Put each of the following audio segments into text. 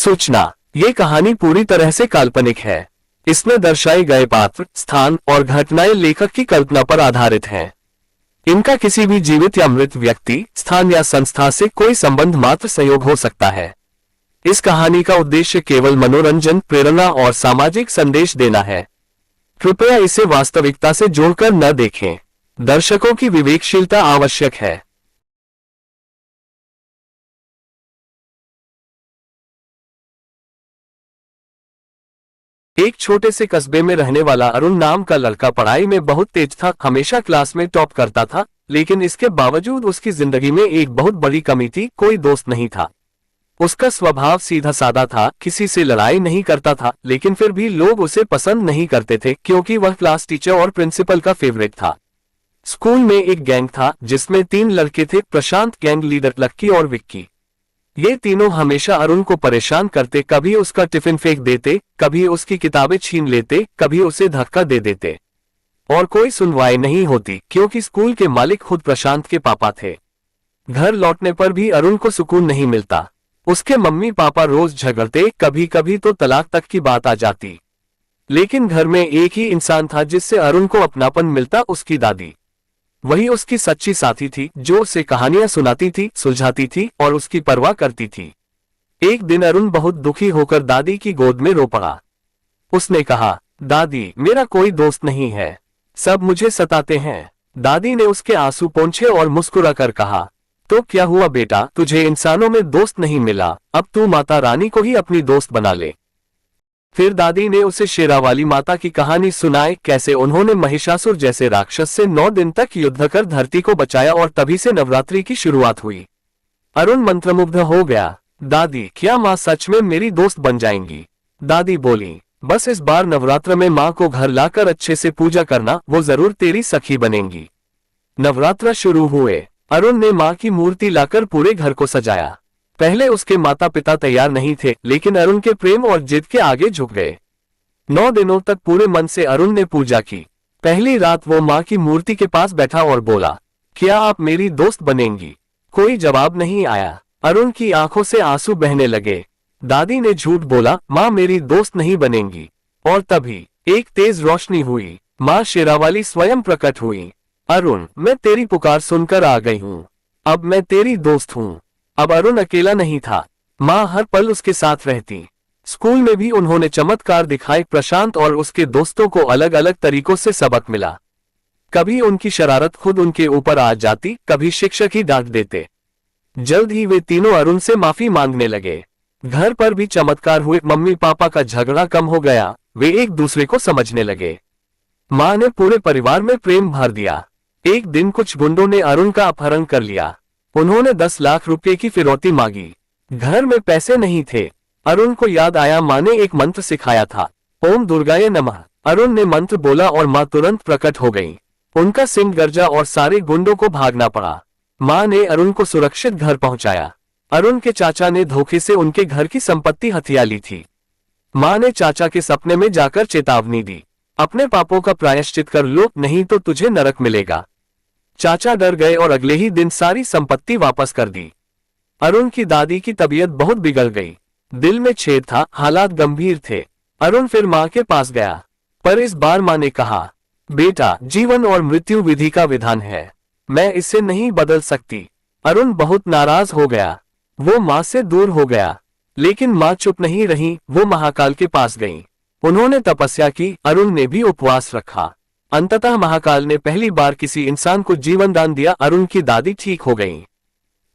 सूचना, ये कहानी पूरी तरह से काल्पनिक है। इसमें दर्शाए गए पात्र, स्थान और घटनाएं लेखक की कल्पना पर आधारित हैं। इनका किसी भी जीवित या मृत व्यक्ति, स्थान या संस्था से कोई संबंध मात्र संयोग हो सकता है। इस कहानी का उद्देश्य केवल मनोरंजन, प्रेरणा और सामाजिक संदेश देना है। कृपया इसे वास्तविकता से जोड़कर न देखें। दर्शकों की विवेकशीलता आवश्यक है। एक छोटे से कस्बे में रहने वाला अरुण नाम का लड़का पढ़ाई में बहुत तेज था, हमेशा क्लास में टॉप करता था। लेकिन इसके बावजूद उसकी जिंदगी में एक बहुत बड़ी कमी थी, कोई दोस्त नहीं था। उसका स्वभाव सीधा साधा था, किसी से लड़ाई नहीं करता था, लेकिन फिर भी लोग उसे पसंद नहीं करते थे क्योंकि वह क्लास टीचर और प्रिंसिपल का फेवरेट था। स्कूल में एक गैंग था जिसमें 3 लड़के थे, प्रशांत, गैंग लीडर लक्की और विक्की। ये तीनों हमेशा अरुण को परेशान करते, कभी उसका टिफिन फेंक देते, कभी उसकी किताबें छीन लेते, कभी उसे धक्का दे देते। और कोई सुनवाई नहीं होती क्योंकि स्कूल के मालिक खुद प्रशांत के पापा थे। घर लौटने पर भी अरुण को सुकून नहीं मिलता। उसके मम्मी पापा रोज झगड़ते, कभी कभी तो तलाक तक की बात आ जाती। लेकिन घर में एक ही इंसान था जिससे अरुण को अपनापन मिलता, उसकी दादी। वही उसकी सच्ची साथी थी जो उसे कहानियां सुनाती थी, सुलझाती थी और उसकी परवाह करती थी। एक दिन अरुण बहुत दुखी होकर दादी की गोद में रो पड़ा। उसने कहा, दादी, मेरा कोई दोस्त नहीं है, सब मुझे सताते हैं। दादी ने उसके आंसू पोंछे और मुस्कुराकर कहा, तो क्या हुआ बेटा, तुझे इंसानों में दोस्त नहीं मिला, अब तू माता रानी को ही अपनी दोस्त बना ले। फिर दादी ने उसे शेरावाली माता की कहानी सुनाई, कैसे उन्होंने महिषासुर जैसे राक्षस से 9 दिन तक युद्ध कर धरती को बचाया और तभी से नवरात्रि की शुरुआत हुई। अरुण मंत्रमुग्ध हो गया। दादी, क्या माँ सच में मेरी दोस्त बन जाएंगी? दादी बोली, बस इस बार नवरात्र में माँ को घर लाकर अच्छे से पूजा करना, वो जरूर तेरी सखी बनेंगी। नवरात्र शुरू हुए। अरुण ने माँ की मूर्ति लाकर पूरे घर को सजाया। पहले उसके माता पिता तैयार नहीं थे, लेकिन अरुण के प्रेम और जिद के आगे झुक गए। 9 दिनों तक पूरे मन से अरुण ने पूजा की। पहली रात वो माँ की मूर्ति के पास बैठा और बोला, क्या आप मेरी दोस्त बनेंगी? कोई जवाब नहीं आया। अरुण की आंखों से आंसू बहने लगे। दादी ने झूठ बोला, माँ मेरी दोस्त नहीं बनेंगी। और तभी एक तेज रोशनी हुई। माँ शेरावाली स्वयं प्रकट हुई। अरुण, मैं तेरी पुकार सुनकर आ गई हूँ, अब मैं तेरी दोस्त हूँ। अब अरुण अकेला नहीं था, माँ हर पल उसके साथ रहती। स्कूल में भी उन्होंने चमत्कार दिखाए, प्रशांत और उसके दोस्तों को अलग अलग तरीकों से सबक मिला। कभी उनकी शरारत खुद उनके ऊपर आ जाती, कभी शिक्षक ही डांट देते। जल्द ही वे तीनों अरुण से माफी मांगने लगे। घर पर भी चमत्कार हुए, मम्मी पापा का झगड़ा कम हो गया, वे एक दूसरे को समझने लगे। माँ ने पूरे परिवार में प्रेम भर दिया। एक दिन कुछ गुंडों ने अरुण का अपहरण कर लिया। उन्होंने 10 लाख रुपए की फिरौती मांगी। घर में पैसे नहीं थे। अरुण को याद आया, माँ ने एक मंत्र सिखाया था, ओम दुर्गाय नमः। अरुण ने मंत्र बोला और माँ तुरंत प्रकट हो गई। उनका सिंह गर्जा और सारे गुंडों को भागना पड़ा। माँ ने अरुण को सुरक्षित घर पहुंचाया। अरुण के चाचा ने धोखे से उनके घर की संपत्ति हथिया ली थी। माँ ने चाचा के सपने में जाकर चेतावनी दी, अपने पापों का प्रायश्चित कर लो, नहीं तो तुझे नरक मिलेगा। चाचा डर गए और अगले ही दिन सारी संपत्ति वापस कर दी। अरुण की दादी की तबीयत बहुत बिगड़ गई। दिल में छेद था, हालात गंभीर थे। अरुण फिर माँ के पास गया, पर इस बार माँ ने कहा, बेटा, जीवन और मृत्यु विधि का विधान है, मैं इसे नहीं बदल सकती। अरुण बहुत नाराज हो गया। वो माँ से दूर हो गया, लेकिन माँ चुप नहीं रही। वो महाकाल के पास गई। उन्होंने तपस्या की, अरुण ने भी उपवास रखा। अंततः महाकाल ने पहली बार किसी इंसान को जीवन दान दिया। अरुण की दादी ठीक हो गई।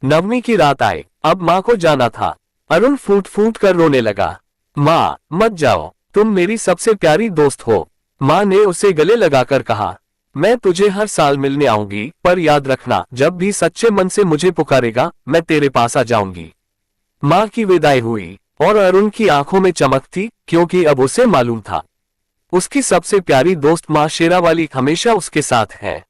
नवमी की रात आए, अब माँ को जाना था। अरुण फूट फूट कर रोने लगा, माँ मत जाओ, तुम मेरी सबसे प्यारी दोस्त हो। माँ ने उसे गले लगाकर कहा, मैं तुझे हर साल मिलने आऊंगी, पर याद रखना, जब भी सच्चे मन से मुझे पुकारेगा, मैं तेरे पास आ जाऊंगी। माँ की विदाई हुई और अरुण की आंखों में चमक थी, क्योंकि अब उसे मालूम था, उसकी सबसे प्यारी दोस्त माँ शेरावाली हमेशा उसके साथ है।